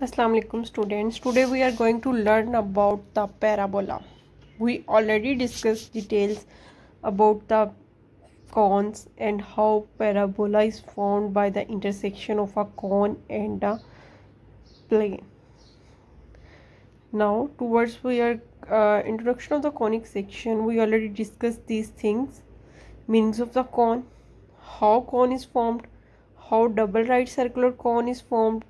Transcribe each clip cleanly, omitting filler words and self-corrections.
Assalamu alaikum students. Today we are going to learn about the parabola. We already discussed details about the cones and how parabola is formed by the intersection of a cone and a plane. Now towards we are introduction of the conic section, we already discussed these things: meanings of the cone, how cone is formed, how double right circular cone is formed,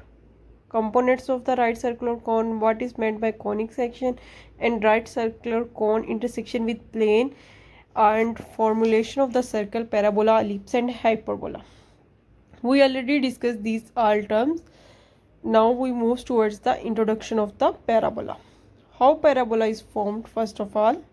components of the right circular cone, what is meant by conic section and right circular cone intersection with plane, and formulation of the circle, parabola, ellipse and hyperbola. We already discussed these all terms. Now we move towards the introduction of the parabola. How parabola is formed? First of all,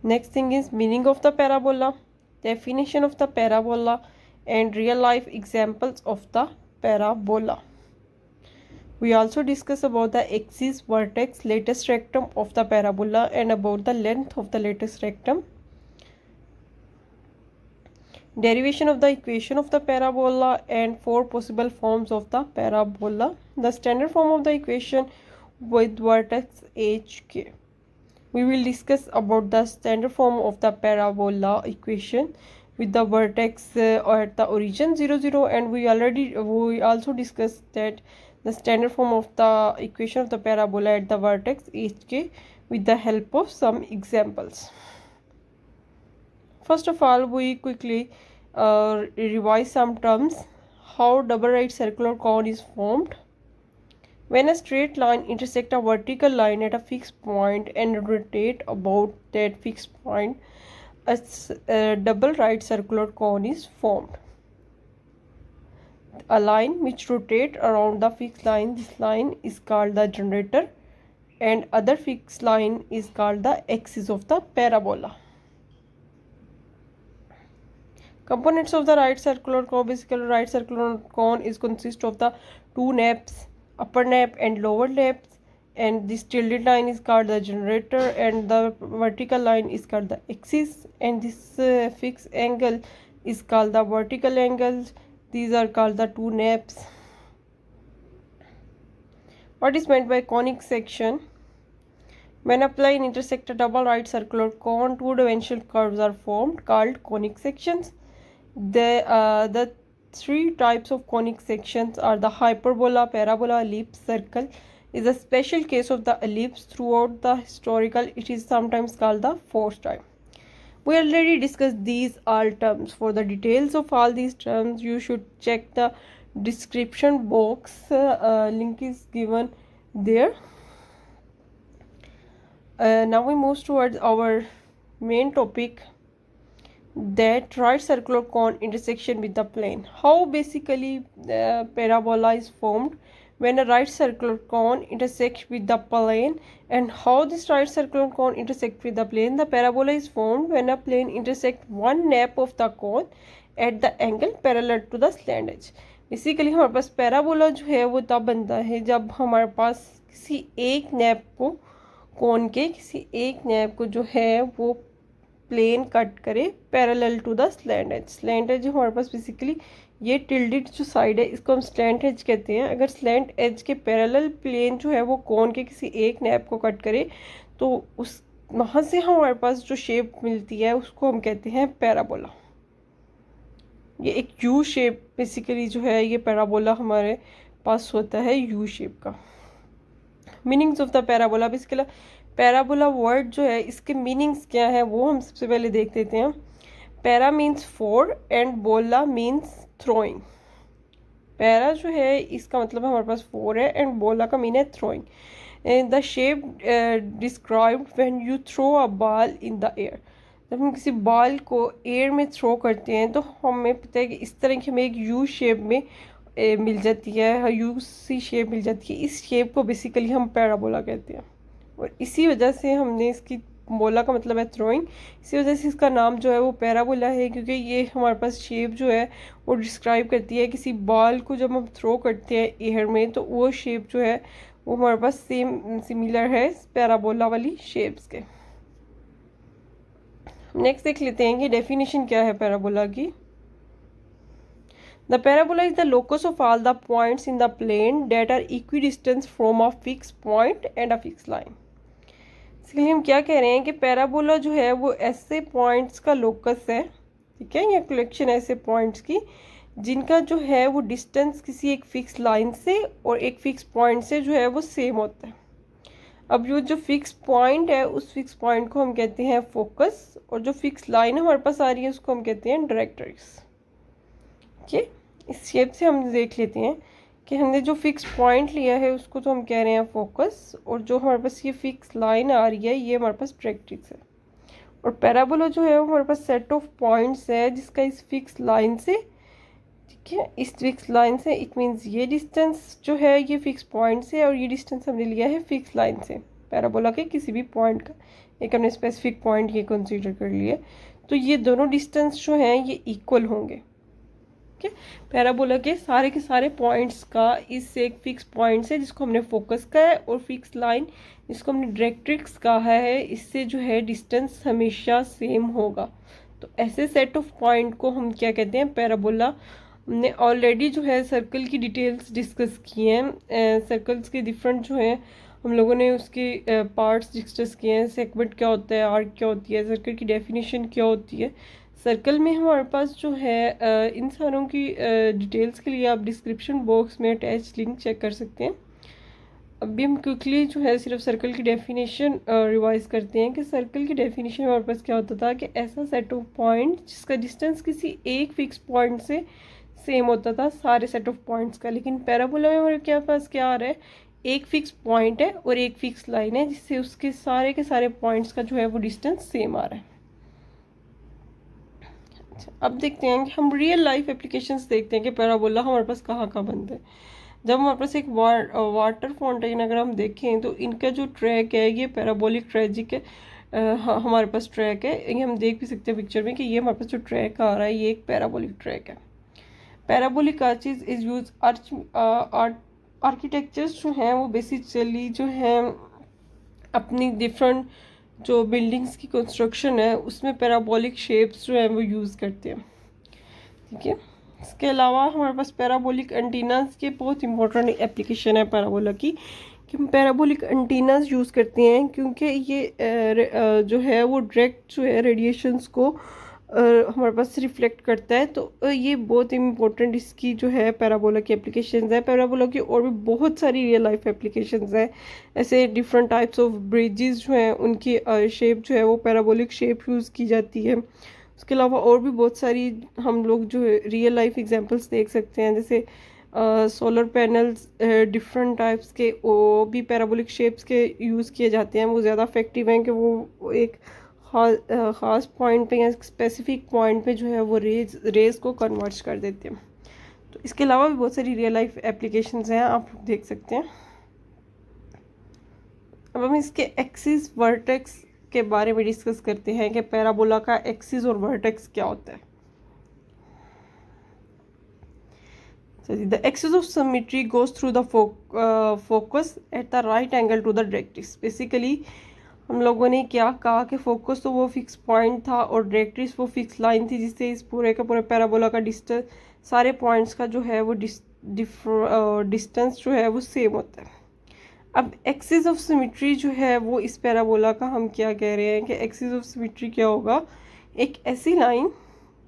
next thing is meaning of the parabola, definition of the parabola and real life examples of the parabola. We also discuss about the axis, vertex, lattice rectum of the parabola and about the length of the lattice rectum. Derivation of the equation of the parabola and four possible forms of the parabola. The standard form of the equation with vertex hk. We will discuss about the standard form of the parabola equation with the vertex at the origin 0 0, and we also discussed that the standard form of the equation of the parabola at the vertex hk with the help of some examples. First of all, we quickly revise some terms. How double right circular cone is formed. When a straight line intersects a vertical line at a fixed point and rotate about that fixed point, a double right circular cone is formed. A line which rotates around the fixed line, this line is called the generator, and other fixed line is called the axis of the parabola. Components of the right circular cone. Basically, right circular cone is consist of the two naps, upper nap and lower naps, and this tilted line is called the generator and the vertical line is called the axis, and this fixed angle is called the vertical angle. These are called the two naps. What is meant by conic section? When a plane intersects a double right circular cone, two-dimensional curves are formed called conic sections. The three types of conic sections are the hyperbola, parabola, ellipse. Circle is a special case of the ellipse. Throughout the historical, it is sometimes called the fourth type. We already discussed these all terms. For the details of all these terms, you should check the description box. Link is given there. Now we move towards our main topic, that right circular cone intersection with the plane. How basically the parabola is formed when a right circular cone intersects with the plane, and how this right circular cone intersects with the plane. The parabola is formed when a plane intersects one nap of the cone at the angle parallel to the slant edge. Basically हमारे पास parabola जो है वो तब बनता है जब हमारे पास किसी एक नैप को कोन के किसी एक नैप को जो है वो प्लेन कट करे parallel to the slant edge. Slant edge हमारे पास बेसिकली ये टिल्डेड जो साइड है इसको हम स्लैंट एज कहते हैं. अगर स्लैंट एज के पैरेलल प्लेन जो है वो कोन के किसी एक नैप को कट करे तो उस वहाँ से हमारे पास जो शेप मिलती है उसको हम कहते हैं पैराबोला. ये एक यू शेप बेसिकली जो है ये पैराबोला हमारे पास होता है यू शेप का. Meanings of the parabola. Basically parabola word जो है इसके मीनिंग्स क्या है वो हम सबसे पहले देख लेते हैं. पैरा मीन्स फोर एंड बोला मीन्स थ्रोइंग. पैरा जो है इसका मतलब हमारे पास फोर है एंड बोला का मीन है throwing. The shape described when you throw a ball in the air. जब हम किसी बॉल को एयर में थ्रो करते हैं तो हमें पता है कि इस तरह की हमें एक यू शेप में मिल जाती है, यू सी शेप मिल जाती है. इस शेप को बेसिकली हम पैराबोला कहते हैं और इसी वजह से हमने इसकी बोला का मतलब है थ्रोइंग. इसी वजह से इसका नाम जो है वो पैराबोला है क्योंकि ये हमारे पास शेप जो है वो डिस्क्राइब करती है किसी बॉल को जब हम थ्रो करते हैं एयर में तो वो शेप जो है वो हमारे पास सेम सिमिलर है पैराबोला वाली शेप्स के. नेक्स्ट देख लेते हैं कि डेफिनेशन क्या है पैराबोला की. The parabola is the locus of all the points in the plane that are equidistance from a fix point and a fix line. इसलिए हम क्या कह रहे हैं कि पैराबोला जो है वो ऐसे पॉइंट्स का लोकस है, ठीक है, या कलेक्शन ऐसे पॉइंट्स की जिनका जो है वो डिस्टेंस किसी एक फिक्स लाइन से और एक फिक्स पॉइंट से जो है वो सेम होता है। अब जो फिक्स पॉइंट है उस फिक्स पॉइंट को हम कहते हैं फोकस, और जो फिक्स लाइन हमारे पास आ रही है उसको हम कहते हैं डायरेक्ट्रिक्स। ठीक है, इस शेप से हम देख लेते हैं कि हमने जो फिक्स पॉइंट लिया है उसको तो हम कह रहे हैं फोकस, और जो हमारे पास ये फिक्स लाइन आ रही है ये हमारे पास डायरेक्ट्रिक्स है। और पैराबोला जो है वो हमारे पास सेट ऑफ पॉइंट्स है जिसका इस फिक्स लाइन से, ठीक है, इस फिक्स लाइन से, इट मीन्स ये डिस्टेंस जो है ये फिक्स पॉइंट से और ये डिस्टेंस हमने लिया है फिक्स लाइन से पैराबोला के किसी भी पॉइंट का, एक हमने स्पेसिफिक पॉइंट ये कंसीडर कर लिया। तो ये दोनों डिस्टेंस जो हैं ये इक्वल होंगे। ठीक है, पैराबोला के सारे पॉइंट्स का इस एक फिक्स पॉइंट से जिसको हमने फोकस का है और फिक्स लाइन जिसको हमने डायरेक्ट्रिक्स कहा है, इससे जो है डिस्टेंस हमेशा सेम होगा। तो ऐसे सेट ऑफ पॉइंट को हम क्या कहते हैं, पैराबोला। हमने ऑलरेडी जो है सर्कल की डिटेल्स डिस्कस की हैं, सर्कल्स के डिफरेंट जो हैं हम लोगों ने उसके पार्ट्स डिस्कस किए हैं, सेगमेंट क्या होता है, आर्क क्या होती है, सर्कल की डेफिनेशन क्या होती है। सर्कल में हमारे पास जो है इन सारों की डिटेल्स के लिए आप डिस्क्रिप्शन बॉक्स में अटैच लिंक चेक कर सकते हैं। अभी हम क्विकली जो है सिर्फ सर्कल की डेफिनेशन रिवाइज करते हैं कि सर्कल की डेफिनेशन हमारे पास क्या होता था कि ऐसा सेट ऑफ पॉइंट जिसका डिस्टेंस किसी एक फिक्स पॉइंट से सेम होता था सारे सेट ऑफ पॉइंट्स का। लेकिन पैराबोला में हमारे पास क्या आ रहा है, एक फिक्स पॉइंट है और एक फिक्स लाइन है जिससे उसके सारे के सारे पॉइंट्स का जो है वो डिस्टेंस सेम आ रहा है। अब देखते हैं कि हम रियल लाइफ एप्लीकेशंस देखते हैं कि पैराबोला हमारे पास कहाँ कहाँ बनते हैं। जब हमारे पास एक वाटर फाउंटेन अगर हम देखें तो इनका जो ट्रैक है ये पैराबोलिक ट्रैजिक है। हमारे पास ट्रैक है, ये हम देख भी सकते हैं पिक्चर में कि ये हमारे पास जो ट्रैक आ रहा है ये एक पैराबोलिक ट्रैक है। Parabolic arches is use architectures जो हैं वो बेसिकली जो हैं अपनी डिफरेंट जो बिल्डिंग्स की कंस्ट्रक्शन है उसमें पैराबोलिक शेप्स जो है वो यूज़ करते हैं। ठीक है, इसके अलावा हमारे पास पैराबोलिक एंटीनास के बहुत इंपॉर्टेंट एप्लीकेशन है पैराबोला की, कि हम पैराबोलिक एंटीनास यूज़ करते हैं क्योंकि ये जो है वो डायरेक्ट जो है रेडिएशंस को हमारे पास रिफ्लेक्ट करता है। तो ये बहुत इम्पोर्टेंट इसकी जो है पैराबोला की एप्लीकेशंस है। पैराबोला की और भी बहुत सारी रियल लाइफ एप्लीकेशंस हैं, ऐसे डिफरेंट टाइप्स ऑफ ब्रिजेस जो हैं उनकी शेप जो है वो पैराबोलिक शेप यूज़ की जाती है। उसके अलावा और भी बहुत सारी हम लोग जो है रियल लाइफ एग्जांपल्स देख सकते हैं, जैसे सोलर पैनल्स डिफरेंट टाइप्स के वो भी पैराबोलिक शेप्स के यूज़ किए जाते हैं। वो ज़्यादा इफेक्टिव हैं कि वो एक ख़ास पॉइंट पे या स्पेसिफिक पॉइंट पे जो है वो रेज को कन्वर्ट कर देते हैं। तो इसके अलावा भी बहुत सारी रियल लाइफ एप्लीकेशंस हैं, आप देख सकते हैं। अब हम इसके एक्सिस वर्टेक्स के बारे में डिस्कस करते हैं कि पैराबोला का एक्सिस और वर्टेक्स क्या होता है। The axis of symmetry goes through the focus at the right angle to the directrix. Basically हम लोगों ने क्या कहा कि फोकस तो वो फिक्स पॉइंट था और डायरेक्ट्रिक्स वो फिक्स लाइन थी जिससे इस पूरे का पूरे पैराबोला का डिस्टेंस सारे पॉइंट्स का जो है वो डिस्टेंस जो है वो सेम होता है। अब एक्सिस ऑफ सिमेट्री जो है वो इस पैराबोला का हम क्या कह रहे हैं कि एक्सिस ऑफ सिमेट्री क्या होगा, एक ऐसी लाइन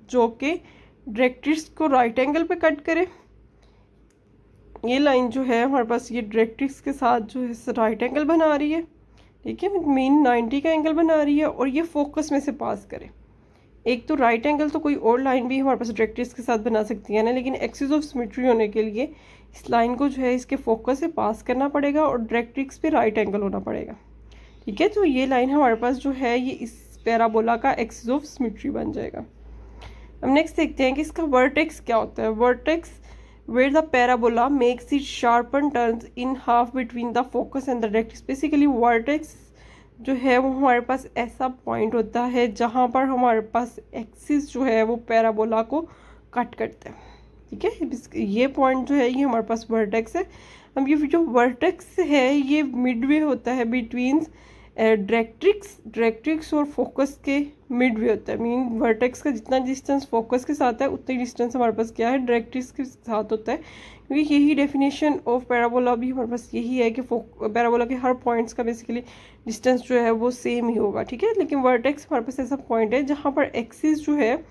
जो कि डायरेक्ट्रिक्स को राइट एंगल पे कट करे। ये लाइन जो है हमारे पास ये डायरेक्ट्रिक्स के साथ जो है राइट एंगल बना रही है, ठीक है, मीन 90 का एंगल बना रही है और ये फोकस में से पास करे। एक तो राइट एंगल तो कोई और लाइन भी हमारे पास डायरेक्ट्रिक्स के साथ बना सकती है ना, लेकिन एक्सिस ऑफ सिमेट्री होने के लिए इस लाइन को जो है इसके फोकस से पास करना पड़ेगा और डायरेक्ट्रिक्स पे राइट एंगल होना पड़ेगा। ठीक है, तो ये लाइन हमारे पास जो है ये इस पैराबोला का एक्सिस ऑफ सिमेट्री बन जाएगा। अब नेक्स्ट देखते हैं कि इसका वर्टेक्स क्या होता है। Vertex where the parabola makes its sharpen turns in half between the focus and the directrix। Basically vertex जो है वो हमारे पास ऐसा पॉइंट होता है जहाँ पर हमारे पास एक्सिस जो है वो पैराबोला को कट करता है। ठीक है, ये पॉइंट जो है ये हमारे पास वर्टेक्स है। अब ये जो वर्टेक्स है ये मिडवे होता है बिटवीन डायरेक्ट्रिक्स और फोकस के मिडवे होता है। मीन वर्टेक्स का जितना डिस्टेंस फोकस के साथ है उतना ही डिस्टेंस हमारे पास क्या है, डायरेक्ट्रिक्स के साथ होता है। क्योंकि यही डेफिनेशन ऑफ पैराबोला भी हमारे पास यही है कि पैराबोला के हर पॉइंट्स का बेसिकली डिस्टेंस जो है वो सेम ही होगा, ठीक है। लेकिन वर्टेक्स हमारे पास ऐसा पॉइंट है जहाँ पर एक्सिस जो है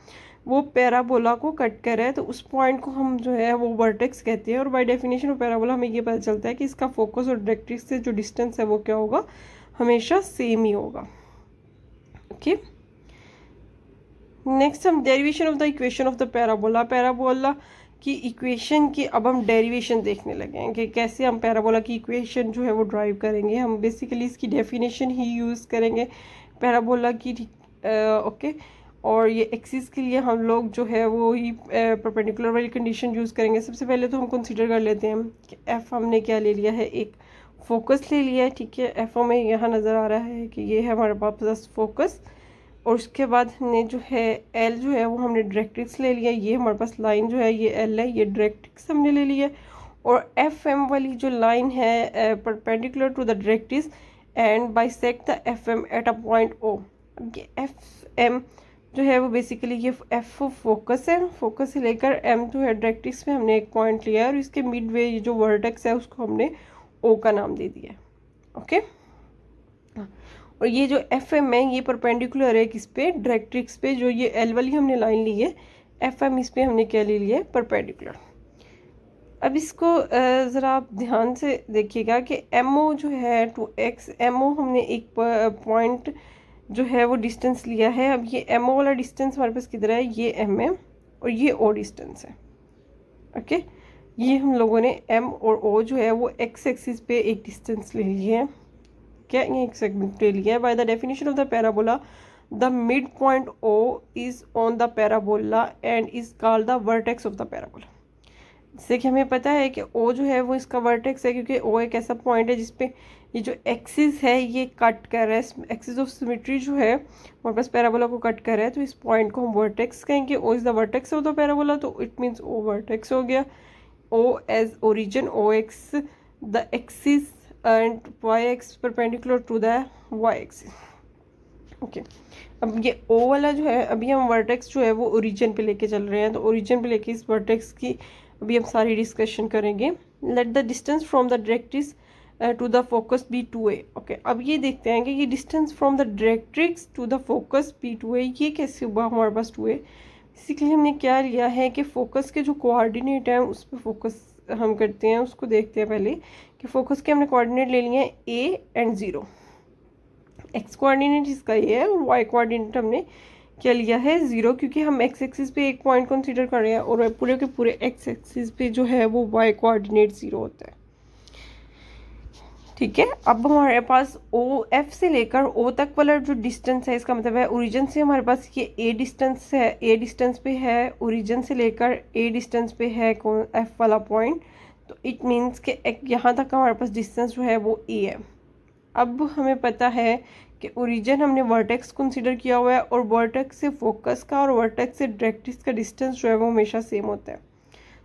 वो पैराबोला को कट कर है, तो उस पॉइंट को हम जो है वो वर्टेक्स कहते हैं। और बाय डेफिनेशन ऑफ पैराबोला हमें ये पता चलता है कि इसका फोकस और डायरेक्ट्रिक्स से जो डिस्टेंस है वो क्या होगा, हमेशा सेम ही होगा। ओके, नेक्स्ट हम derivation of the equation of the parabola. Parabola की इक्वेशन की अब हम डेरिवेशन देखने लगे हैं कि कैसे हम पैराबोला की इक्वेशन जो है वो ड्राइव करेंगे। हम बेसिकली इसकी डेफिनेशन ही यूज़ करेंगे पैराबोला की, ओके। और ये एक्सिस के लिए हम लोग जो है वो ही परपेंडिकुलर वाली कंडीशन यूज़ करेंगे। सबसे पहले तो हम कंसीडर कर लेते हैं कि एफ हमने क्या ले लिया है, एक फोकस ले लिया है, ठीक है। एफ हमें यहाँ नज़र आ रहा है कि ये है हमारे पास फोकस। और उसके बाद हमने जो है एल जो है वो हमने डायरेक्ट्रिक्स ले लिया, ये हमारे पास लाइन जो है ये एल है, ये डायरेक्ट्रिक्स हमने ले लिया। और एफ एम वाली जो लाइन है perpendicular to the directrix and bisect the F M at a point O. अब ये एफ एम जो है वो बेसिकली ये एफ फोकस है, फोकस से लेकर एम जो है डायरेक्ट्रिक्स में हमने एक पॉइंट लिया है और इसके मिड वे जो वर्टेक्स है उसको हमने ओ का नाम दे दिया, ओके। और ये जो एफ एम है ये परपेंडिकुलर है किस पे, डायरेक्ट्रिक्स पे। जो ये एल वाली हमने लाइन ली है, एफ एम इस पे हमने क्या ले लिया है, परपेंडिकुलर। अब इसको ज़रा आप ध्यान से देखिएगा कि एम ओ जो है टू एक्स, एम ओ हमने एक पॉइंट जो है वो डिस्टेंस लिया है। अब ये एम ओ वाला डिस्टेंस हमारे पास किधर है, ये एम है और ये ओ डिस्टेंस है, ओके। ये हम लोगों ने एम और ओ जो है वो एक्स एक्सिस पे एक डिस्टेंस ले लिया है, क्या ये एक सेगमेंट ले लिया है। By the definition of the parabola the mid point O is on the parabola and is called the vertex of the parabola. जैसे कि हमें पता है कि ओ जो है वो इसका वर्टेक्स है, क्योंकि ओ एक ऐसा पॉइंट है जिसपे ये जो एक्सिस है ये कट कर रहा है, एक्सिस ऑफ सिमेट्री जो है हमारे पास पैराबोला को कट कर रहा है, तो इस पॉइंट को हम वर्टेक्स कहेंगे। O is the vertex of the parabola, तो इट मीन्स ओ वर्टेक्स हो गया। O as origin, O X the axis and Y X perpendicular to the Y axis, okay. अब ये ओ वाला जो है अभी हम वर्टेक्स जो है वो ओरिजिन पे लेके चल रहे हैं, तो ओरिजिन पे लेके इस वर्टेक्स की अभी हम सारी डिस्कशन करेंगे। Let the distance from the directrix to the focus be 2a, okay. अब ये देखते हैं कि ये distance from the directrix to the focus be 2a ये कैसे हुआ हमारे पास 2a। बेसिकली हमने क्या लिया है कि फोकस के जो कोऑर्डिनेट हैं उस पर फोकस हम करते हैं, उसको देखते हैं पहले कि फोकस के हमने कोऑर्डिनेट ले लिए हैं a एंड 0। एक्स कोऑर्डिनेट इसका ये है, वाई कोऑर्डिनेट हमने क्या लिया है 0, क्योंकि हम एक्स एक्सिस पे एक पॉइंट कंसीडर कर रहे हैं और पूरे के पूरे एक्स एक्सिस पे जो है वो वाई कोऑर्डिनेट 0 होता है, ठीक है। अब हमारे पास ओ एफ से लेकर ओ तक वाला जो डिस्टेंस है, इसका मतलब है ओरिजिन से हमारे पास ये ए डिस्टेंस है, ए डिस्टेंस पे है, ओरिजिन से लेकर ए डिस्टेंस पे है कौन, एफ वाला पॉइंट। तो इट मीन्स कि यहाँ तक हमारे पास डिस्टेंस जो है वो ए है। अब हमें पता है कि ओरिजिन हमने वर्टेक्स कंसीडर किया हुआ है और वर्टेक्स से फोकस का और वर्टेक्स से डायरेक्ट्रिक्स का डिस्टेंस जो है वो हमेशा सेम होता है।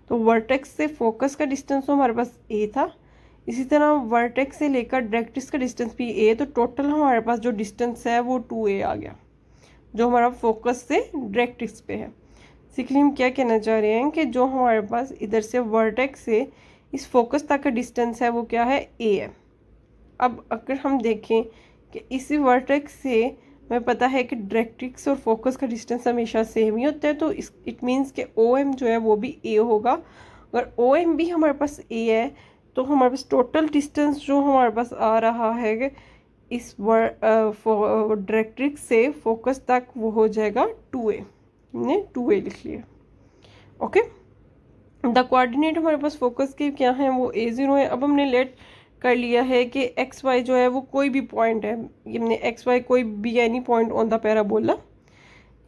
तो वर्टेक्स से फोकस का डिस्टेंस तो हमारे पास ए था, इसी तरह वर्टेक्स से लेकर डायरेक्ट्रिक्स का डिस्टेंस भी ए, तो टोटल हमारे पास जो डिस्टेंस है वो 2a आ गया, जो हमारा फोकस से डायरेक्ट्रिक्स पे है। बेसिकली हम क्या कहना चाह रहे हैं कि जो हमारे पास इधर से वर्टेक्स से इस फोकस तक का डिस्टेंस है वो क्या है, a है। अब अगर हम देखें कि इसी वर्टेक्स से हमें पता है कि डायरेक्ट्रिक्स और फोकस का डिस्टेंस हमेशा सेम ही होता है, तो इट मीन्स कि ओ एम जो है वो भी ए होगा। अगर ओ एम भी हमारे पास ए है तो हमारे पास टोटल डिस्टेंस जो हमारे पास आ रहा है इस डायरेक्ट्रिक्स से फोकस तक वो हो जाएगा 2a, हमने 2a लिख लिया, ओके। द कोऑर्डिनेट हमारे पास फोकस के क्या है, वो a0 है। अब हमने लेट कर लिया है कि एक्स वाई जो है वो कोई भी पॉइंट है, हमने एक्स वाई कोई भी any point on the parabola,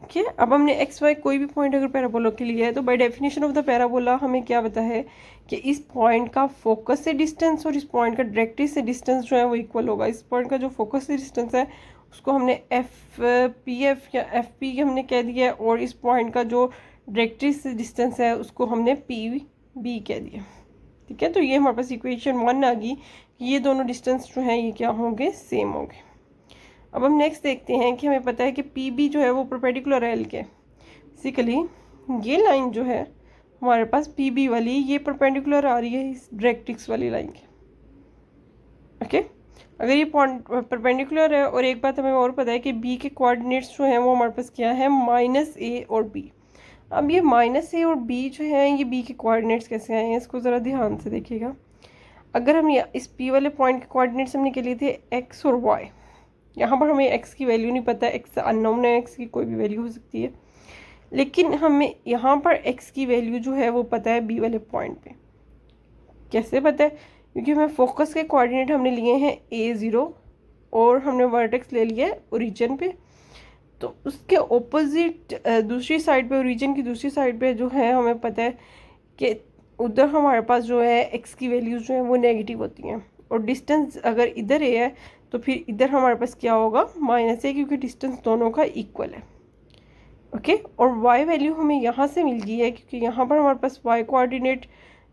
ठीक है। अब हमने एक्स वाई कोई भी पॉइंट अगर पैराबोला के लिए है तो by definition of the parabola हमें क्या पता है कि इस पॉइंट का फोकस से डिस्टेंस और इस पॉइंट का डायरेक्ट्रिक्स से डिस्टेंस जो है वो इक्वल होगा। इस पॉइंट का जो फोकस से डिस्टेंस है उसको हमने एफ पी एफ या एफ पी हमने कह दिया, और इस पॉइंट का जो डायरेक्ट्रिक्स से डिस्टेंस है उसको हमने पी बी कह दिया, ठीक है। तो ये हमारे पास इक्वेशन 1 आ गई, ये दोनों डिस्टेंस जो हैं ये क्या होंगे, सेम होंगे। अब हम नेक्स्ट देखते हैं कि हमें पता है कि पी बी जो है वो परपेंडिकुलर है एल के। बेसिकली ये लाइन जो है हमारे पास पी बी वाली, ये परपेंडिकुलर आ रही है इस डायरेक्ट्रिक्स वाली लाइन के। ओके, अगर ये पॉइंट परपेंडिकुलर है, और एक बात हमें और पता है कि बी के कोऑर्डिनेट्स जो हैं वो हमारे पास क्या है, -a और b। अब ये -a और b जो है, ये b के कोऑर्डिनेट्स कैसे आए हैं, इसको ज़रा ध्यान से देखिएगा। अगर हम इस p वाले पॉइंट के कोऑर्डिनेट्स हमने के लिए थे x और y, यहाँ पर हमें x की वैल्यू नहीं पता, x अननोन है, x की कोई भी वैल्यू हो सकती है, लेकिन हमें यहाँ पर x की वैल्यू जो है वो पता है b वाले पॉइंट पे। कैसे पता है? क्योंकि हमें फोकस के कोऑर्डिनेट हमने लिए हैं a0 और हमने वर्टेक्स ले लिया है ओरिजिन पे, तो उसके ऑपोजिट दूसरी साइड पे, ओरिजिन की दूसरी साइड पे जो है हमें पता है कि उधर हमारे पास जो है x की वैल्यूज़ जो है वो नेगेटिव होती हैं, और डिस्टेंस अगर इधर a है तो फिर इधर हमारे पास क्या होगा, -a, क्योंकि डिस्टेंस दोनों का इक्वल है। ओके, और y वैल्यू हमें यहाँ से मिल गई है, क्योंकि यहाँ पर हमारे पास y कोऑर्डिनेट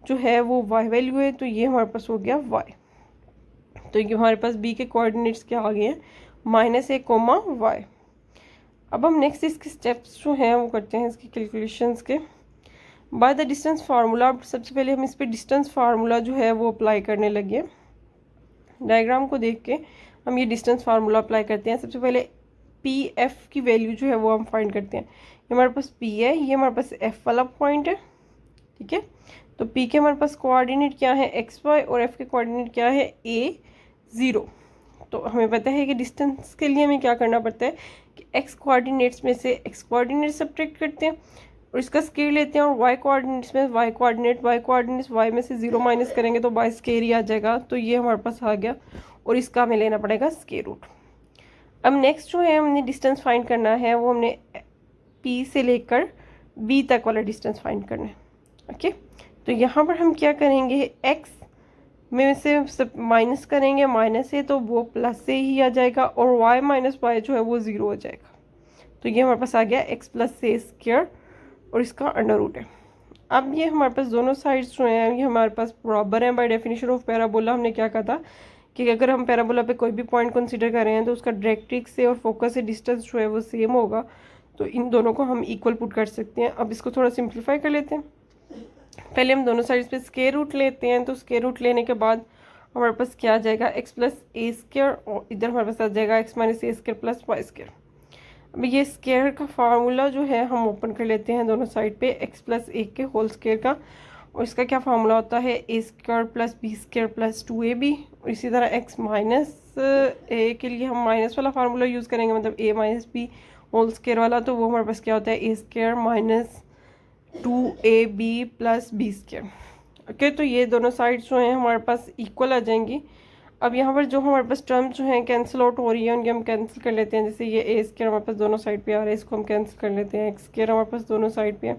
जो है वो y वैल्यू है, तो ये हमारे पास हो गया y। तो ये हमारे पास b के कोऑर्डिनेट्स क्या आ गए हैं, -a, y। अब हम नेक्स्ट इसके स्टेप्स जो हैं वो करते हैं इसकी कैलकुलेशंस के। बाय द डिस्टेंस फार्मूला, सबसे पहले हम इस पर डिस्टेंस फार्मूला जो है वो अप्लाई करने लगे। डायग्राम को देख के हम ये डिस्टेंस फार्मूला अप्लाई करते हैं। सबसे पहले पी एफ की वैल्यू जो है वो हम फाइंड करते हैं। ये हमारे पास पी है, ये हमारे पास एफ वाला पॉइंट है, ठीक है। तो पी के हमारे पास कोऑर्डिनेट क्या है, एक्स वाई, और एफ के कोऑर्डिनेट क्या है, a0। तो हमें पता है कि डिस्टेंस के लिए हमें क्या करना पड़ता है कि एक्स कोऑर्डिनेट्स में से एक्स कोऑर्डिनेट सब्ट्रैक्ट करते हैं और इसका स्केयर लेते हैं, और वाई कोऑर्डिनेट्स में वाई कोऑर्डिनेट्स वाई में से 0 माइनस करेंगे तो वाई स्केयर ही आ जाएगा। तो ये हमारे पास आ गया, और इसका हमें लेना पड़ेगा स्केयर रूट। अब नेक्स्ट जो है हमने डिस्टेंस फाइंड करना है, वो हमने पी से लेकर बी तक वाला डिस्टेंस फाइंड करना है। ओके, तो यहाँ पर हम क्या करेंगे, x में से सब माइनस करेंगे, माइनस है तो वो प्लस से ही आ जाएगा, और y माइनस वाई जो है वो 0 हो जाएगा। तो ये हमारे पास आ गया x प्लस से स्क्वायर, और इसका अंडर रूट है। अब ये हमारे पास दोनों साइड्स जो हैं ये हमारे पास बराबर हैं। बाय डेफिनेशन ऑफ पैराबोला हमने क्या कहा था कि अगर हम पैराबोला पे कोई भी पॉइंट कंसीडर कर रहे हैं तो उसका डायरेक्ट्रिक्स से और फोकस से डिस्टेंस जो है वो सेम होगा, तो इन दोनों को हम इक्वल पुट कर सकते हैं। अब इसको थोड़ा सिंप्लीफाई कर लेते हैं। पहले हम दोनों साइड्स पे स्क्वायर रूट लेते हैं, तो स्क्वायर रूट लेने के बाद हमारे पास क्या आ जाएगा, x प्लस ए स्क्वायर, और इधर हमारे पास आ जाएगा x माइनस ए स्क्वायर प्लस वाई स्क्वायर। अब ये स्क्वायर का फार्मूला जो है हम ओपन कर लेते हैं दोनों साइड पे, x प्लस ए के होल स्क्वायर का, और इसका क्या फार्मूला होता है, A square plus B square plus 2ab। और इसी तरह x माइनस ए के लिए हम माइनस वाला फार्मूला यूज़ करेंगे, मतलब a minus B whole square वाला, तो वो हमारे पास क्या होता है, A square minus 2ab plus B square. Okay, तो ये दोनों साइड्स जो हैं हमारे पास इक्वल आ जाएंगी। अब यहाँ पर जो हमारे पास टर्म्स जो हैं कैंसिल आउट हो रही है, उनके हम कैंसिल कर लेते हैं। जैसे ये ए स्क्वायर हमारे पास दोनों साइड पे आ रहा है, इसको हम कैंसिल कर लेते हैं। एक्स स्क्वायर हमारे पास दोनों साइड पे है,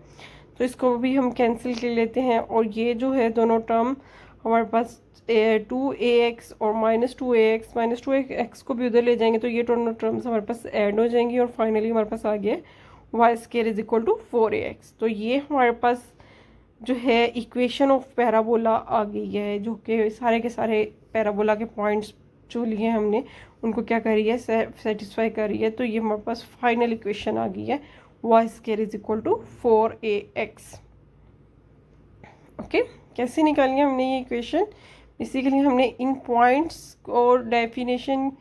तो इसको भी हम कैंसिल कर लेते हैं। और ये जो है दोनों टर्म हमारे पास 2ax और -2ax को भी उधर ले जाएंगे, तो ये दोनों टर्म्स हमारे पास ऐड हो जाएंगी, और फाइनली हमारे पास आ गया Y square is equal to 4ax। तो ये हमारे पास जो है इक्वेशन ऑफ पैराबोला आ गई है, जो कि सारे के सारे पैराबोला के पॉइंट्स जो लिए हमने उनको क्या कर रही है, सेटिस्फाई कर रही है। तो ये हमारे पास फाइनल इक्वेशन आ गई है, Y square is equal to 4ax। Okay, कैसे निकाली हमने ये इक्वेशन, बेसिकली हमने इन पॉइंट्स और डेफिनेशन,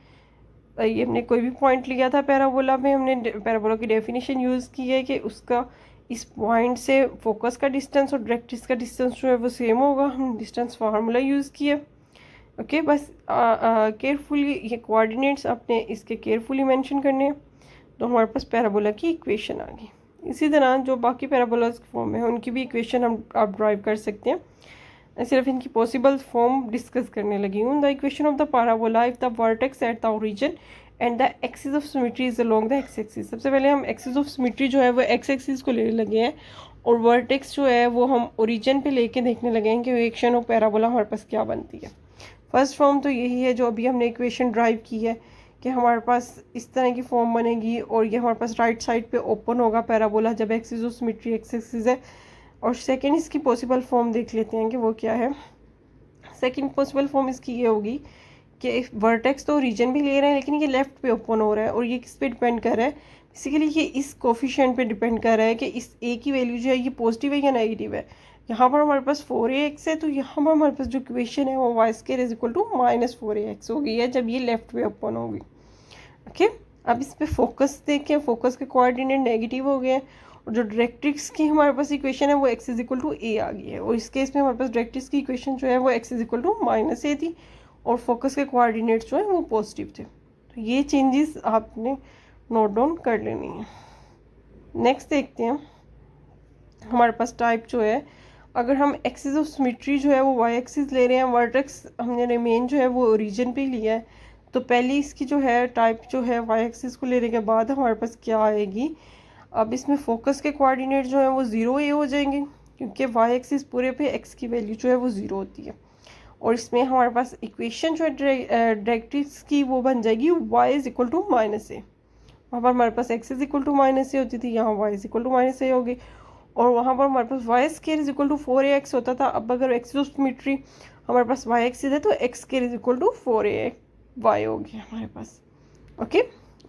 ये हमने कोई भी पॉइंट लिया था पैराबोला में, हमने पैराबोला की डेफिनेशन यूज़ की है कि उसका इस पॉइंट से फोकस का डिस्टेंस और डायरेक्ट्रिक्स का डिस्टेंस जो है वो सेम होगा। हम डिस्टेंस फार्मूला यूज़ किया। ओके, बस केयरफुली ये कोऑर्डिनेट्स आपने इसके केयरफुली मेंशन करने हैं, तो हमारे पास पैराबोला की इक्वेशन आ गई। इसी तरह जो बाकी पैराबोलाज के फॉर्म है उनकी भी इक्वेशन हम आप ड्राइव कर सकते हैं। सिर्फ इनकी पॉसिबल फॉर्म डिस्कस करने लगी हूँ। The equation of the parabola if the vertex at the origin and the axis of symmetry is along the x axis. सबसे पहले हम एक्सिस ऑफ सिमेट्री जो है वो एक्स एक्सिस को लेने लगे हैं, और वर्टेक्स जो है वो हम ओरिजिन पे लेके देखने लगे हैं कि इक्वेशन ऑफ पैराबोला हमारे पास क्या बनती है। फर्स्ट फॉर्म तो यही है जो अभी हमने इक्वेशन ड्राइव की है कि हमारे पास इस तरह की फॉर्म बनेगी, और ये हमारे पास राइट साइड पे ओपन होगा पैराबोला जब axis of symmetry x axis है। और सेकेंड इसकी पॉसिबल फॉर्म देख लेते हैं कि वो क्या है। सेकेंड पॉसिबल फॉर्म इसकी ये होगी कि वर्टेक्स तो रीजन भी ले रहे हैं लेकिन ये लेफ्ट पे ओपन हो रहा है, और ये किस पे डिपेंड कर रहा है, बेसिकली ये इस कोफिशिएंट पे डिपेंड कर रहा है कि इस ए की वैल्यू जो है ये पॉजिटिव है या नेगेटिव है। यहाँ पर हमारे पास 4ax है, तो यहाँ पर हमारे पास जो इक्वेशन है वो Y square is equal to -4ax हो गई है जब ये लेफ्ट पे ओपन होगी। ओके, अब इस पे फोकस देखें, फोकस के कोऑर्डिनेट नेगेटिव हो गए हैं, और जो डायरेक्ट्रिक्स की हमारे पास इक्वेशन है वो x इज इक्वल टू ए आ गई है, और इस केस में हमारे पास डायरेक्ट्रिक्स की इक्वेशन जो है वो x is equal to -a थी, और फोकस के कोऑर्डिनेट्स जो है वो पॉजिटिव थे। तो ये चेंजेस आपने नोट डाउन कर लेनी है। नेक्स्ट देखते हैं, हमारे पास टाइप जो है, अगर हम एक्सिस ऑफ सिमेट्री जो है वो वाई एक्सिस ले रहे हैं, वर्टेक्स हमने रिमेन जो है वो ओरिजिन पे लिया है, तो पहले इसकी जो है टाइप जो है वाई एक्सिस को लेने के बाद हमारे पास क्या आएगी, अब इसमें फोकस के कोऑर्डिनेट जो है वो 0a हो जाएंगे, क्योंकि वाई एक्सिस पूरे पे एक्स की वैल्यू जो है वो 0 होती है, और इसमें हमारे पास इक्वेशन जो है डायरेक्ट्रिक्स की वो बन जाएगी y is equal to -a। वहाँ पर हमारे पास x is equal to -a होती थी, यहाँ y is equal to -a होगी, और वहाँ पर हमारे पास Y square is equal to 4ax होता था। अब अगर एक्सिस ऑफ सिमेट्री हमारे पास वाई एक्सिस है तो x square is equal to 4ay हो गया हमारे पास। ओके,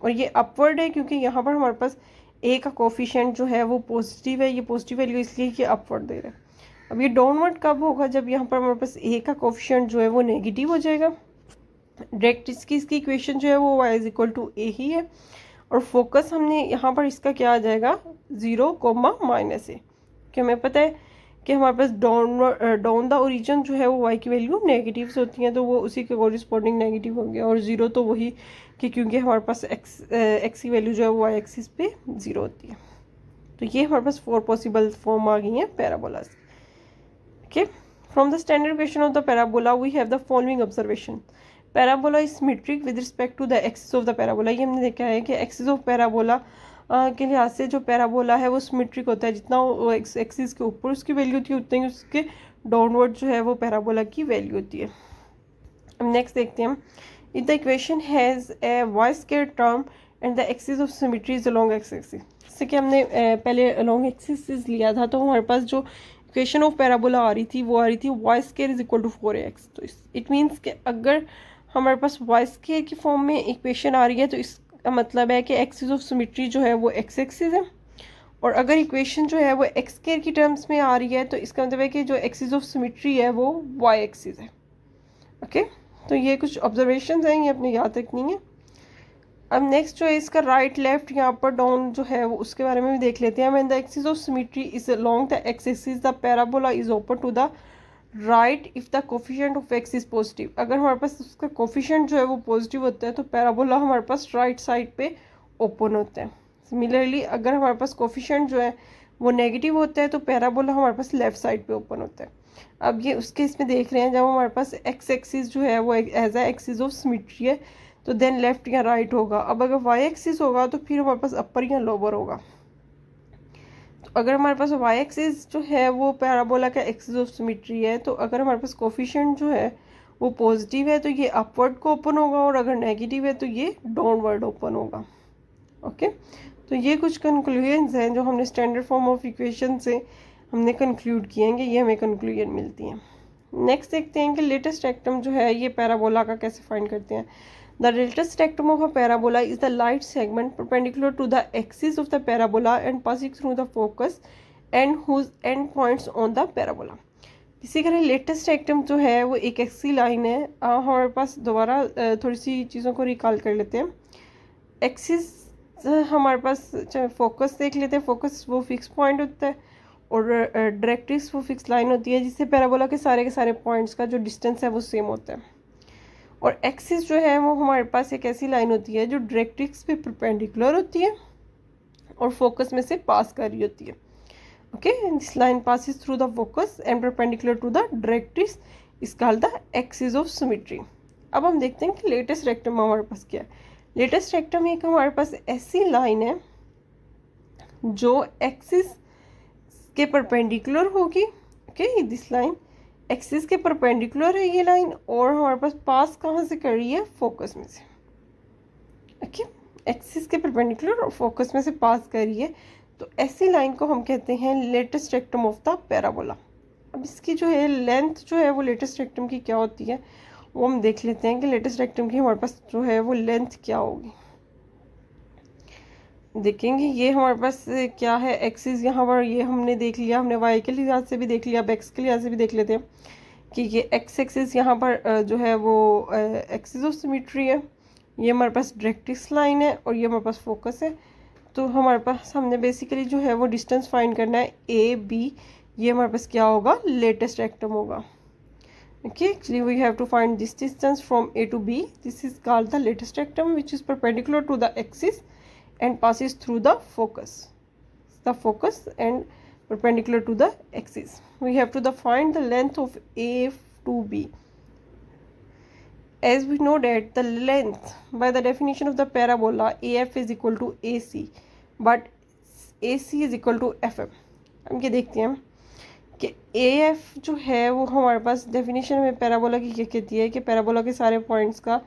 और ये अपवर्ड है क्योंकि यहाँ पर हमारे पास a का कोफिशिएंट जो है वो पॉजिटिव है, ये पॉजिटिव वैल्यू इसलिए कि अपवर्ड दे रहा है। अब ये डाउनवर्ड कब होगा, जब यहाँ पर हमारे पास a का कोफिशिएंट जो है वो नेगेटिव हो जाएगा। डायरेक्ट इसकी इक्वेशन जो है वो y is equal to a ही है, और फोकस हमने यहाँ पर इसका क्या आ जाएगा 0, -a, कि हमें पता है कि हमारे पास डाउन द ओरिजिन जो है वो y की वैल्यू नेगेटिव से होती है, तो वो उसी के कॉरस्पॉन्डिंग नेगेटिव हो गया, और 0 तो वही कि क्योंकि हमारे पास x की वैल्यू जो है वो वाई एक्सिस पे 0 होती है। तो ये हमारे पास 4 पॉसिबल फॉर्म आ गई हैं parabolas. Okay, from the standard equation of the parabola we have the following observation. Parabola is symmetric with respect to the axis of the parabola. ये हमने देखा है कि एक्सिस ऑफ पैराबोला के लिहाज से जो पैराबोला है वो सिमेट्रिक होता है, जितना वो एक्सिस के ऊपर उसकी वैल्यू होती है उतनी ही उसके डाउनवर्ड जो है वो पैराबोला की वैल्यू होती है। अब नेक्स्ट देखते हैं हम, if the equation has a y square term and the axis of symmetry is along x axis. जैसे कि हमने पहले अलोंग एक्सिस लिया था, तो हमारे पास जो इक्वेशन ऑफ पैराबोला आ रही थी वो आ रही थी y square is equal to 4ax। तो इट मीन्स कि अगर हमारे पास वाई स्क्वायर की फॉर्म में इक्वेशन आ रही है तो इसका मतलब है कि एक्सिस ऑफ सिमेट्री जो है वो एक्स एक्सिस है, और अगर इक्वेशन जो है वो एक्स स्क्वायर की टर्म्स में आ रही है तो इसका मतलब है कि जो एक्सिस ऑफ सिमेट्री है वो वाई एक्सिस है। ओके, तो ये कुछ ऑब्जर्वेशन हैं, ये अपने याद रखनी है। अब नेक्स्ट जो है इसका राइट लेफ्ट यहाँ पर डाउन जो है वो उसके बारे में भी देख लेते हैं। When the axis of symmetry is along the x axis the parabola is open to the right if the coefficient of x is positive. अगर हमारे पास उसका कोफिशिएंट जो है वो पॉजिटिव होता है तो पैराबोला हमारे पास राइट साइड पे ओपन होता है। सिमिलरली अगर हमारे पास कोफिशिएंट जो है वो नेगेटिव होता है तो पैराबोला हमारे पास लेफ्ट साइड पे ओपन होता है। अब ये उसके इसमें देख रहे हैं, जब हमारे पास एक्स एक्सिस जो है वो as a axis of symmetry है तो देन लेफ्ट या राइट होगा। अब अगर वाई एक्सिस होगा तो फिर हमारे पास अपर या लोअर होगा। तो अगर हमारे पास वाई एक्सिस जो है वो पैराबोला का एक्सिस ऑफ सिमेट्री है, तो अगर हमारे पास कोफिशिएंट जो है वो पॉजिटिव है तो ये अपवर्ड को ओपन होगा, और अगर नेगेटिव है तो ये डाउनवर्ड ओपन होगा। ओके, तो ये कुछ कंक्लूजन्स हैं जो हमने स्टैंडर्ड फॉर्म ऑफ इक्वेशन से हमने कंक्लूड किए हैं कि ये हमें कंक्लूजन मिलती हैं। नेक्स्ट देखते हैं कि लेटेस्ट रेक्टम जो है ये पैराबोला का कैसे फाइंड करते हैं। The latus rectum of a parabola is the line segment perpendicular to the axis of the parabola and passing through the focus and whose end points on the parabola. इसी तरह latus rectum जो है वो एक XC line है। हमारे पास दोबारा थोड़ी सी चीज़ों को रिकॉल कर लेते हैं। एक्सिस हमारे पास फोकस देख लेते हैं, फोकस वो फिक्स पॉइंट होता है, और डायरेक्ट्रिक्स वो फिक्स लाइन होती है जिससे पैराबोला के सारे पॉइंट्स का जो डिस्टेंस है वो सेम होता है। और एक्सिस जो है वो हमारे पास एक ऐसी लाइन होती है जो डायरेक्ट्रिक्स पे परपेंडिकुलर होती है और फोकस में से पास कर रही होती है। Okay, this line passes through the focus and perpendicular to the directrix is called the axis of symmetry. अब हम देखते हैं कि लेटेस्ट रेक्टम हमारे पास क्या है। लेटेस्ट रेक्टम एक हमारे पास ऐसी लाइन है जो एक्सिस के परपेंडिकुलर होगी। ओके, दिस लाइन एक्सिस के परपेंडिकुलर है ये लाइन, और हमारे पास कहाँ से कर रही है, फोकस में से। ओके, एक्सिस के परपेंडिकुलर और फोकस में से पास कर रही है, तो ऐसी लाइन को हम कहते हैं latest rectum of the parabola. अब इसकी जो है लेंथ जो है वो लेटेस्ट रेक्टम की क्या होती है, वो हम देख लेते हैं कि लेटेस्ट रेक्टम की हमारे पास जो है वो लेंथ क्या होगी। देखेंगे ये हमारे पास क्या है, एक्सिस यहाँ पर ये हमने देख लिया, हमने वाई के लिहाज से भी देख लिया, अब एक्स के लिहाज से भी देख लेते हैं कि ये एक्स एक्सिस यहाँ पर जो है वो एक्सिस ऑफ सिमेट्री है, ये हमारे पास डायरेक्ट्रिक्स लाइन है और ये हमारे पास फोकस है। तो हमारे पास हमने बेसिकली जो है वो डिस्टेंस फाइंड करना है ए बी, ये हमारे पास क्या होगा, लेटेस्ट रेक्टम होगा। Okay, actually we have to find this distance from A to B. This is called the latest rectum, which is perpendicular to the axis and passes through the focus. The focus and perpendicular to the axis. We have to find the length of A to B. As we know that the length by the definition of the parabola AF is equal to AC, but AC is equal to FM. हम ये देखते हैं कि AF जो है वो हमारे पास definition में पैराबोला की क्या कहती है कि पैराबोला के सारे पॉइंट्स का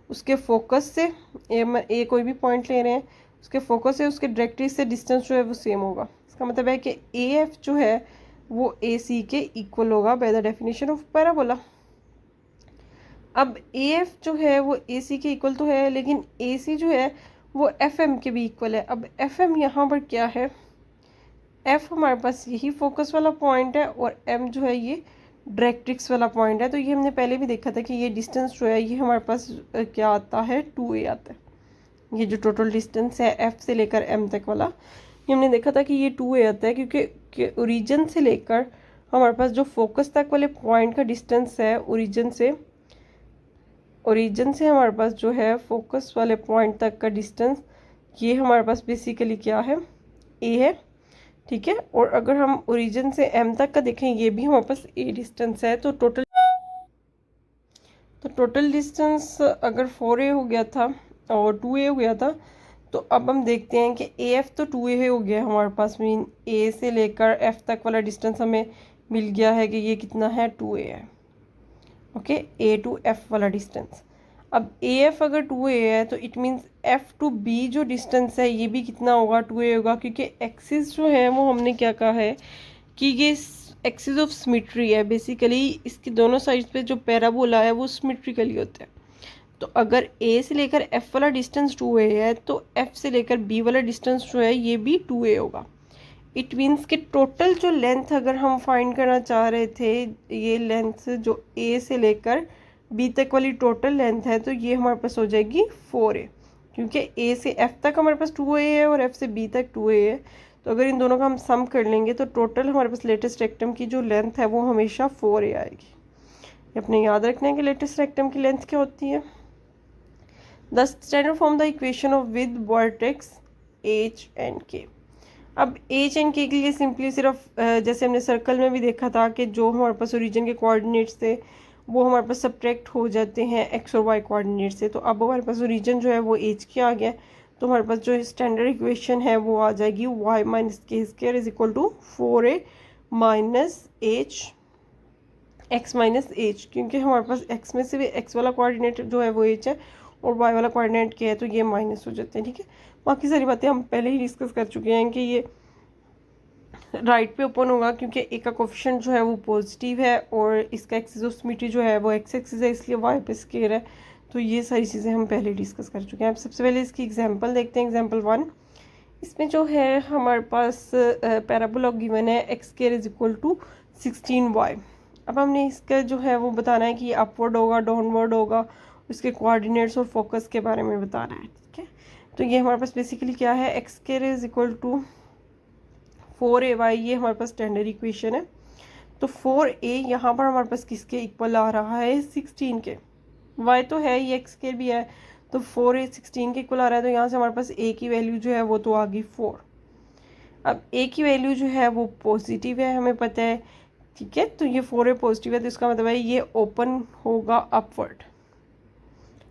उसके फोकस से ए कोई भी पॉइंट ले रहे हैं, उसके फोकस से उसके डायरेक्ट्रिक्स से डिस्टेंस जो है वो सेम होगा। इसका मतलब है कि AF जो है वो AC के इक्वल होगा bye the definition of parabola. अब AF जो है वो AC के इक्वल तो है, लेकिन AC जो है वो FM के भी इक्वल है। अब FM यहाँ पर क्या है, F हमारे पास यही फोकस वाला पॉइंट है और M जो है ये डायरेक्ट्रिक्स वाला पॉइंट है। तो ये हमने पहले भी देखा था कि ये डिस्टेंस जो है ये हमारे पास क्या आता है, 2a आता है। ये जो टोटल डिस्टेंस है F से लेकर M तक वाला, ये हमने देखा था कि ये 2a आता है, क्योंकि ओरिजिन से लेकर हमारे पास जो फोकस तक वाले पॉइंट का डिस्टेंस है, ओरिजिन से हमारे पास जो है फोकस वाले पॉइंट तक का डिस्टेंस, ये हमारे पास बेसिकली क्या है, a है, ठीक है। और अगर हम ओरिजिन से M तक का देखें, ये भी हमारे पास a डिस्टेंस है। तो टोटल डिस्टेंस अगर 4a हो गया था और 2a हो गया था, तो अब हम देखते हैं कि AF तो 2a हो गया हमारे पास, मीन A से लेकर F तक वाला डिस्टेंस हमें मिल गया है कि ये कितना है, 2a है। ओके, A टू F वाला डिस्टेंस। अब AF अगर 2a है तो it means F to B जो डिस्टेंस है ये भी कितना होगा, 2a होगा, क्योंकि एक्सिस जो है वो हमने क्या कहा है कि ये एक्सिस ऑफ सिमेट्री है। बेसिकली इसकी दोनों साइड पे जो पैराबोला है वो सिमेट्रिकली होता है। तो अगर A से लेकर F वाला डिस्टेंस 2a है तो F से लेकर B वाला डिस्टेंस जो है ये भी 2a होगा। इट मीन्स कि टोटल जो लेंथ अगर हम फाइंड करना चाह रहे थे, ये लेंथ जो A से लेकर B तक वाली टोटल लेंथ है, तो ये हमारे पास हो जाएगी 4a, क्योंकि A से F तक हमारे पास 2a है और F से B तक 2a है। तो अगर इन दोनों का हम सम कर लेंगे तो टोटल हमारे पास लेटेस्ट रेक्टम की जो लेंथ है वो हमेशा 4a आएगी। अपने याद रखना है कि लेटेस्ट रेक्टम की लेंथ क्या होती है। The standard form the equation of with vertex H and K। अब H एंड K के लिए सिंपली सिर्फ जैसे हमने सर्कल में भी देखा था कि जो हमारे पास ओरिजिन के कोऑर्डिनेट्स थे वो हमारे पास सब्ट्रैक्ट हो जाते हैं एक्स और वाई कोऑर्डिनेट से। तो अब हमारे पास ओरिजिन जो है वो H के आ गया, तो हमारे पास जो स्टैंडर्ड इक्वेशन है वो आ जाएगी y minus k square is equal to 4a minus h x minus h, क्योंकि हमारे पास x में से भी x वाला कोऑर्डिनेट जो है वो h है और y वाला कोऑर्डिनेट क्या है, तो ये माइनस हो जाते हैं, ठीक है। बाकी सारी बातें हम पहले ही डिस्कस कर चुके हैं कि ये राइट पे ओपन होगा क्योंकि ए का कोफिशिएंट जो है वो पॉजिटिव है और इसका एक्सिस ऑफ सिमेट्री जो है वो एक्स एक्सिस है, इसलिए वाई पे स्केयर है। तो ये सारी चीज़ें हम पहले डिस्कस कर चुके हैं। अब सबसे पहले इसकी एग्जांपल देखते हैं। एग्जांपल 1, इसमें जो है हमारे पास पैराबोला गिवन है x square is equal to 16y। अब हमने इसका जो है वो बताना है कि ये अपवर्ड होगा, डाउनवर्ड होगा, इसके कोऑर्डिनेट्स और फोकस के बारे में बताना है, ठीक है। तो ये हमारे पास बेसिकली क्या है, x square is equal to 4ay, ये हमारे पास स्टैंडर्ड इक्वेशन है। तो 4a यहाँ पर हमारे पास किसके इक्वल आ रहा है, 16 के। y तो है, ये एक्स स्केयर भी है, तो 4a 16 के इक्वल आ रहा है। तो यहाँ से हमारे पास a की वैल्यू जो है वो तो आ गई 4। अब a की वैल्यू जो है वो पॉजिटिव है, हमें पता है, ठीक है। तो ये 4a पॉजिटिव है, तो इसका मतलब है ये ओपन होगा अपवर्ड।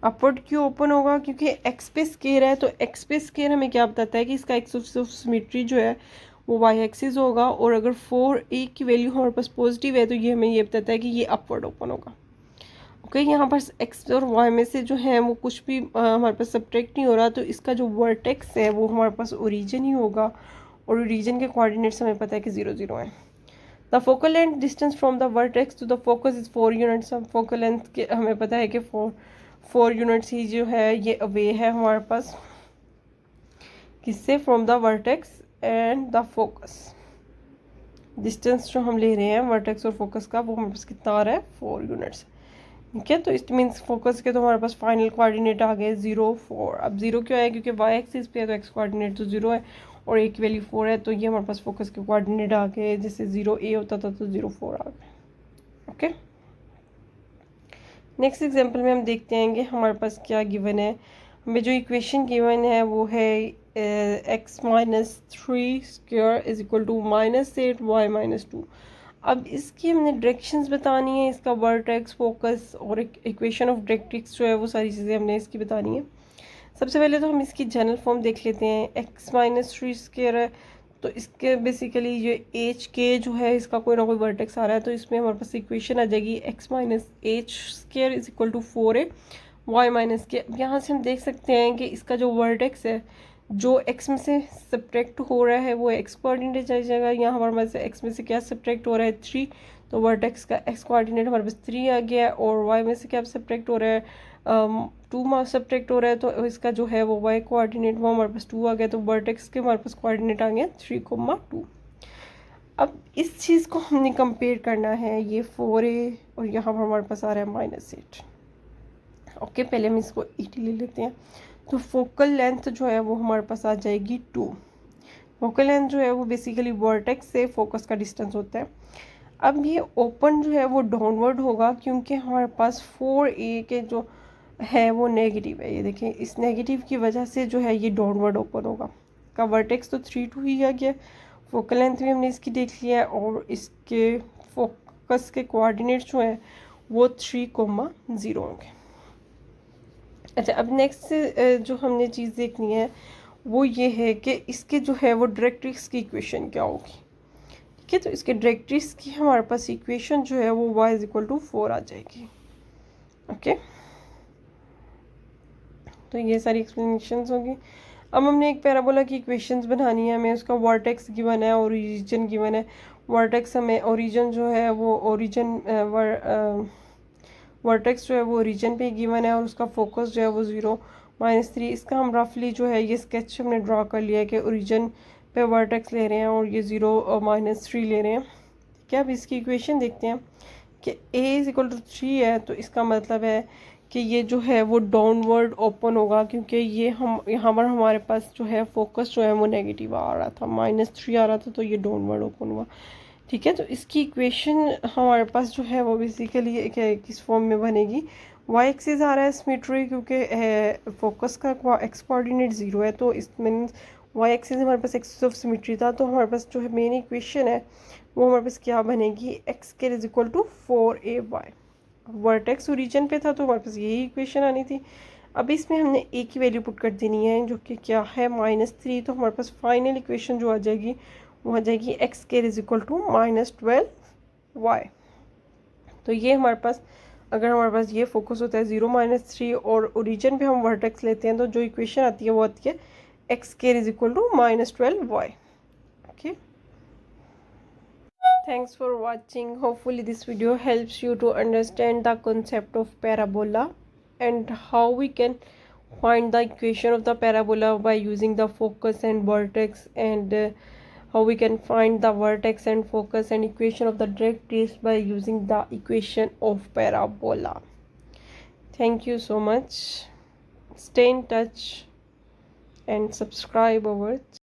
अपवर्ड क्यों ओपन होगा, क्योंकि एक्स पे स्केयर है। तो एक्स पे स्केयर हमें क्या बताता है कि इसका एक्सिस ऑफ सिमेट्री जो है वो वाई एक्सिस होगा, और अगर 4a की वैल्यू हमारे पास पॉजिटिव है तो ये हमें ये बताता है कि ये अपवर्ड ओपन होगा। ओके, यहाँ पर एक्स और वाई में से जो है वो कुछ भी हमारे पास सब्ट्रैक्ट नहीं हो रहा, तो इसका जो वर्टेक्स है वो हमारे पास ओरिजिन ही होगा, और ओरिजिन के कोऑर्डिनेट्स हमें पता है कि 0 0 है। The focal length distance from the vertex to the focus is 4 units. हम फोकल लेंथ के हमें पता है कि 4 यूनिट्स ही जो है ये अवे है हमारे पास किससे, from the vertex and the focus. Distance जो हम ले रहे हैं वर्टेक्स और फोकस का वो हमारे पास कितना आ रहा है, 4 यूनिट्स। ठीक है, तो इट मीन्स फोकस के तो हमारे पास फाइनल कोऑर्डिनेट आ गए 0 4। अब 0 क्यों है, क्योंकि वाई एक्सिस पे है तो एक्स कोऑर्डिनेट तो 0 है और ए की वैल्यू 4 है, तो ये हमारे पास फोकस के कोऑर्डिनेट आ गए। जैसे 0 ए होता था तो 0 4 आ गए। ओके, नेक्स्ट एग्जांपल में हम देखते हैं कि हमारे पास क्या गिवन है। हमें जो इक्वेशन गिवन है वो है x minus 3 square is equal to -8 y minus 2। अब इसकी हमने डायरेक्शंस बतानी है, इसका वर्टेक्स, फोकस और इक्वेशन ऑफ डायरेक्ट्रिक्स जो है वो सारी चीज़ें हमने इसकी बतानी है। सबसे पहले तो हम इसकी जनरल फॉर्म देख लेते हैं। x माइनस 3 स्क्वायर है तो इसके बेसिकली ये एच के जो है इसका कोई ना कोई वर्टेक्स आ रहा है, तो इसमें हमारे पास इक्वेशन आ जाएगी x minus h square is equal to 4a y minus k. यहाँ से हम देख सकते हैं कि इसका जो वर्टेक्स है जो x में से सब्ट्रैक्ट हो रहा है वो x कोऑर्डिनेट चला जाएगा। यहाँ हमारे पास x में से क्या सब्ट्रैक्ट हो रहा है, 3, तो वर्टेक्स का x कोऑर्डिनेट हमारे पास 3 आ गया है। और y में से क्या सब्ट्रैक्ट हो रहा है, 2 सब्ट्रैक्ट हो रहा है, तो इसका जो है वो y कोऑर्डिनेट वो हमारे पास 2 आ गया, तो वर्टेक्स के हमारे पास कोऑर्डिनेट आ गया 3, 2। अब इस चीज़ को हमने कंपेयर करना है, ये 4a और यहाँ पर हमारे पास आ रहा है -8। ओके, पहले हम इसको 80 ले लेते हैं। तो फोकल लेंथ जो है वो हमारे पास आ जाएगी 2। फोकल लेंथ जो है वो बेसिकली वर्टेक्स से फोकस का डिस्टेंस होता है। अब ये ओपन जो है वो डाउनवर्ड होगा क्योंकि हमारे पास 4a के जो है वो नेगेटिव है। ये देखें, इस नेगेटिव की वजह से जो है ये डाउनवर्ड ओपन होगा। का वर्टेक्स तो 3 2 ही आ गया, फोकल लेंथ भी हमने इसकी देख लिया है और इसके फोकस के कोऑर्डिनेट्स जो हैं वो 3, 0 होंगे। अच्छा, अब नेक्स्ट जो हमने चीज़ देखनी है वो ये है कि इसके जो है वो डायरेक्ट्रिक्स की इक्वेशन क्या होगी। ठीक है, तो इसके डायरेक्ट्रिक्स की हमारे पास इक्वेशन जो है वो y इज इक्वल टू 4 आ जाएगी। ओके, तो ये सारी एक्सप्लेनेशंस होगी। अब हमने एक पैराबोला की इक्वेशंस बनानी है। हमें उसका वर्टेक्स गिवन है, ओरिजिन गिवन है। वर्टेक्स हमें ओरिजिन जो है वो वर्टेक्स जो है वो ओरिजिन पे गिवन है और उसका फोकस जो है वो 0 -3। इसका हम रफली जो है ये स्केच हमने ड्रॉ कर लिया है कि ओरिजिन पे वर्टेक्स ले रहे हैं और ये 0 और -3 ले रहे हैं। ठीक है, अब इसकी इक्वेशन देखते हैं कि a इज इक्वल टू 3 है, तो इसका मतलब है कि ये जो है वो डाउनवर्ड ओपन होगा क्योंकि ये हम यहाँ पर हमारे पास जो है फोकस जो है वो नेगेटिव आ रहा था, -3 आ रहा था, तो ये डाउनवर्ड ओपन हुआ। ठीक है, तो इसकी इक्वेशन हमारे पास जो है वो बेसिकली किस फॉर्म में बनेगी, y एक्सिस आ रहा है सिमेट्री क्योंकि फोकस का x कोऑर्डिनेट 0 है, तो इस मीन्स y एक्सिस हमारे पास एक्सिस ऑफ सिमेट्री था। तो हमारे पास जो है मेन इक्वेशन है वो हमारे पास क्या बनेगी, x k is equal to 4ay। Vertex origin पे था तो हमारे पास यही इक्वेशन आनी थी। अब इसमें हमने a की वैल्यू पुट कर देनी है जो कि क्या है -3, तो हमारे पास फाइनल इक्वेशन जो आ जाएगी वो आ जाएगी x k is equal to -12y। तो ये हमारे पास, अगर हमारे पास ये फोकस होता है 0 -3 और ओरिजिन पे हम वर्टेक्स लेते हैं तो जो इक्वेशन आती है वो आती है x k is equal to -12y। Okay, thanks for watching. Hopefully this video helps you to understand the concept of parabola and how we can find the equation of the parabola by using the focus and vertex, and how we can find the vertex and focus and equation of the directrix by using the equation of parabola. Thank you so much. Stay in touch and subscribe our